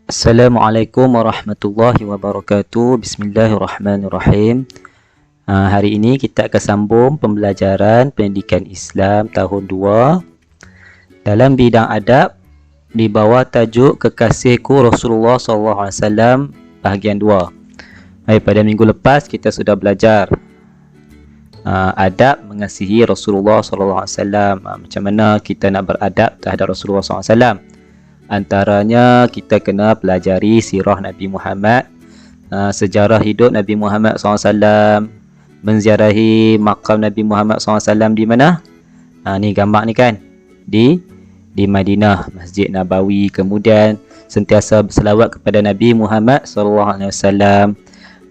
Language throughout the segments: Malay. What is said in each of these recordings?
Assalamualaikum warahmatullahi wabarakatuh. Bismillahirrahmanirrahim. Hari ini kita akan sambung pembelajaran pendidikan Islam tahun 2 dalam bidang adab di bawah tajuk Kekasihku Rasulullah SAW bahagian 2. Pada minggu lepas kita sudah belajar adab mengasihi Rasulullah SAW. Macam mana kita nak beradab terhadap Rasulullah SAW. Antaranya kita kena pelajari sirah Nabi Muhammad, sejarah hidup Nabi Muhammad SAW, menziarahi makam Nabi Muhammad SAW di mana? Ni gambar ni kan, di Madinah, Masjid Nabawi. Kemudian sentiasa berselawat kepada Nabi Muhammad SAW.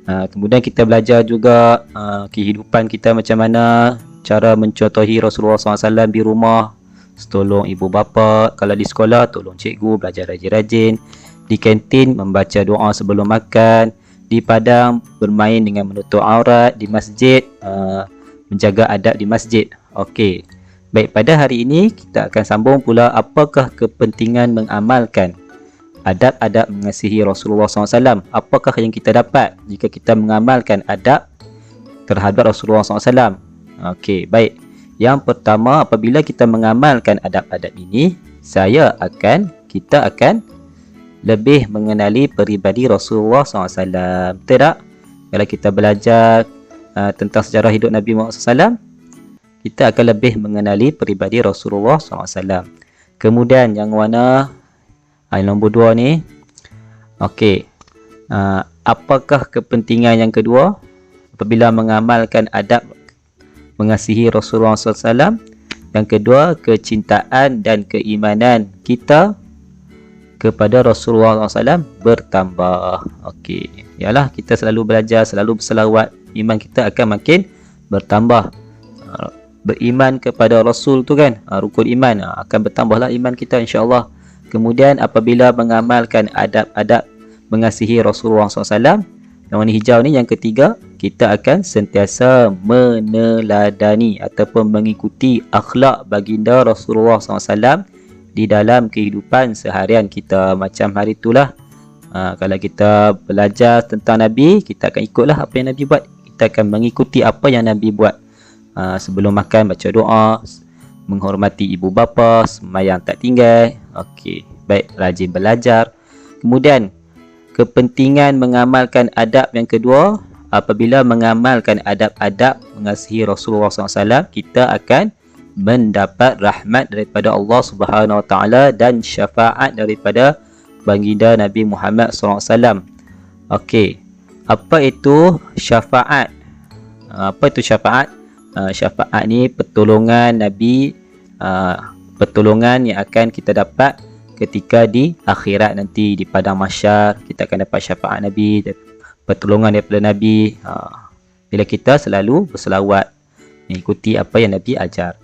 Kemudian kita belajar juga kehidupan kita macam mana, cara mencontohi Rasulullah SAW di rumah, tolong ibu bapa, kalau di sekolah tolong cikgu, belajar rajin-rajin, di kantin membaca doa sebelum makan, di padang bermain dengan menutup aurat, di masjid menjaga adab di masjid. Okey. Baik, pada hari ini kita akan sambung pula apakah kepentingan mengamalkan adab-adab mengasihi Rasulullah SAW. Apakah yang kita dapat jika kita mengamalkan adab terhadap Rasulullah SAW? Okey, baik. Yang pertama, apabila kita mengamalkan adab-adab ini, kita akan lebih mengenali peribadi Rasulullah SAW. Betul tak? Kalau kita belajar tentang sejarah hidup Nabi Muhammad SAW, kita akan lebih mengenali peribadi Rasulullah SAW. Kemudian yang mana nombor 2 ni. Okey. Apakah kepentingan yang kedua apabila mengamalkan adab mengasihi Rasulullah SAW? Yang kedua, kecintaan dan keimanan kita kepada Rasulullah SAW bertambah. Okey, ialah kita selalu belajar, selalu berselawat, iman kita akan makin bertambah. Beriman kepada Rasul tu kan, rukun iman, akan bertambahlah iman kita insya-Allah. Kemudian apabila mengamalkan adab-adab mengasihi Rasulullah SAW, yang warna hijau ni, yang ketiga, kita akan sentiasa meneladani ataupun mengikuti akhlak baginda Rasulullah SAW di dalam kehidupan seharian kita. Macam hari itulah, kalau kita belajar tentang Nabi, kita akan ikutlah apa yang Nabi buat. Kita akan mengikuti apa yang Nabi buat. Sebelum makan baca doa, menghormati ibu bapa, sembahyang tak tinggal. Okey, baik, rajin belajar. Kemudian kepentingan mengamalkan adab yang kedua, apabila mengamalkan adab-adab mengasihi Rasulullah SAW, kita akan mendapat rahmat daripada Allah Subhanahu Wa Taala dan syafaat daripada baginda Nabi Muhammad SAW. Okey, apa itu syafaat? Apa itu syafaat? Syafaat ni pertolongan Nabi, pertolongan yang akan kita dapat ketika di akhirat nanti, di padang mahsyar. Kita akan dapat syafaat Nabi, pertolongan daripada Nabi bila kita selalu berselawat, mengikuti apa yang Nabi ajar.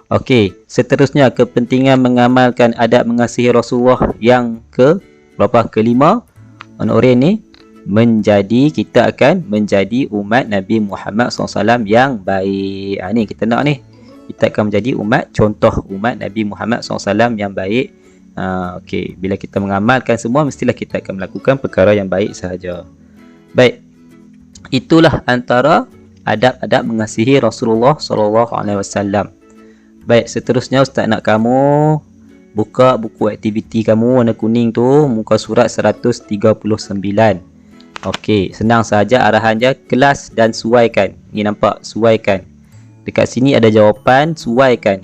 Okey, seterusnya kepentingan mengamalkan adab mengasihi Rasulullah yang berapa? Kelima. Orang ni kita akan menjadi umat Nabi Muhammad SAW yang baik. Ni kita nak ni, kita akan menjadi umat, contoh umat Nabi Muhammad SAW yang baik. Okey, bila kita mengamalkan semua, mestilah kita akan melakukan perkara yang baik sahaja. Baik, itulah antara adab-adab mengasihi Rasulullah SAW. Baik, seterusnya Ustaz nak kamu buka buku aktiviti kamu warna kuning tu, muka surat 139. Okey, senang saja arahan dia, kelas dan suaikan. Ni nampak, suaikan. Dekat sini ada jawapan, suaikan.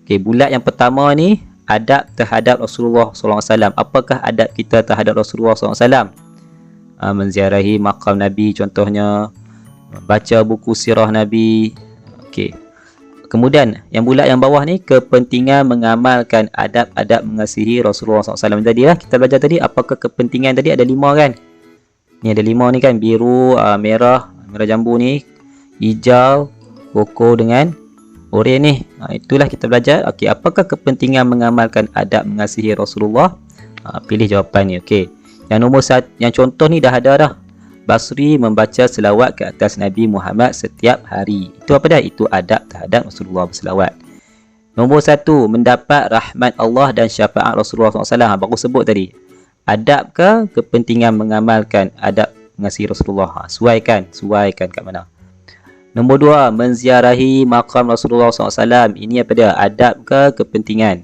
Okey, bulat yang pertama ni, adab terhadap Rasulullah SAW. Apakah adab kita terhadap Rasulullah SAW? Menziarahi makam Nabi contohnya, baca buku sirah Nabi. Okey. Kemudian yang bulat yang bawah ni, kepentingan mengamalkan adab-adab mengasihi Rasulullah SAW. Tadi lah kita belajar tadi, apakah kepentingan tadi? Ada 5 kan? Ni ada 5 ni kan, biru, merah jambu ni, hijau, koko dengan oranye ni. Itulah kita belajar. Okey, apakah kepentingan mengamalkan adab mengasihi Rasulullah? Pilih jawapan ni. Okey. Yang nombor 1, yang contoh ni dah ada dah. Basri membaca selawat ke atas Nabi Muhammad setiap hari. Itu apa dah? Itu adab terhadap Rasulullah berselawat. Nombor 1, mendapat rahmat Allah dan syafaat Rasulullah SAW. Baru sebut tadi. Adab ke kepentingan mengamalkan adab mengasihi Rasulullah? Suaikan kat mana. Nombor 2, menziarahi maqam Rasulullah SAW. Ini apa dia? Adab ke kepentingan?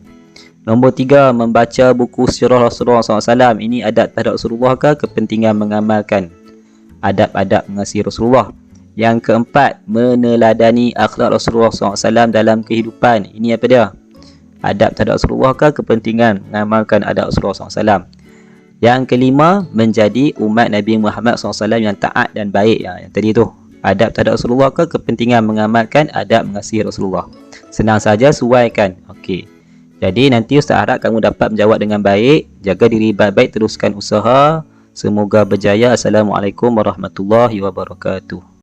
Nombor 3, membaca buku sirah Rasulullah SAW. Ini adab terhadap Rasulullah ke kepentingan mengamalkan adab-adab mengasihi Rasulullah? Yang keempat, meneladani akhlak Rasulullah SAW dalam kehidupan. Ini apa dia? Adab terhadap Rasulullah ke kepentingan mengamalkan adab Rasulullah SAW? Yang kelima, menjadi umat Nabi Muhammad SAW yang taat dan baik. Yang tadi tu, adab terhadap Rasulullah ke kepentingan mengamalkan adab mengasihi Rasulullah? Senang saja, suaikan. Okey. Jadi nanti Ustaz harap kamu dapat menjawab dengan baik. Jaga diri baik-baik, teruskan usaha. Semoga berjaya. Assalamualaikum warahmatullahi wabarakatuh.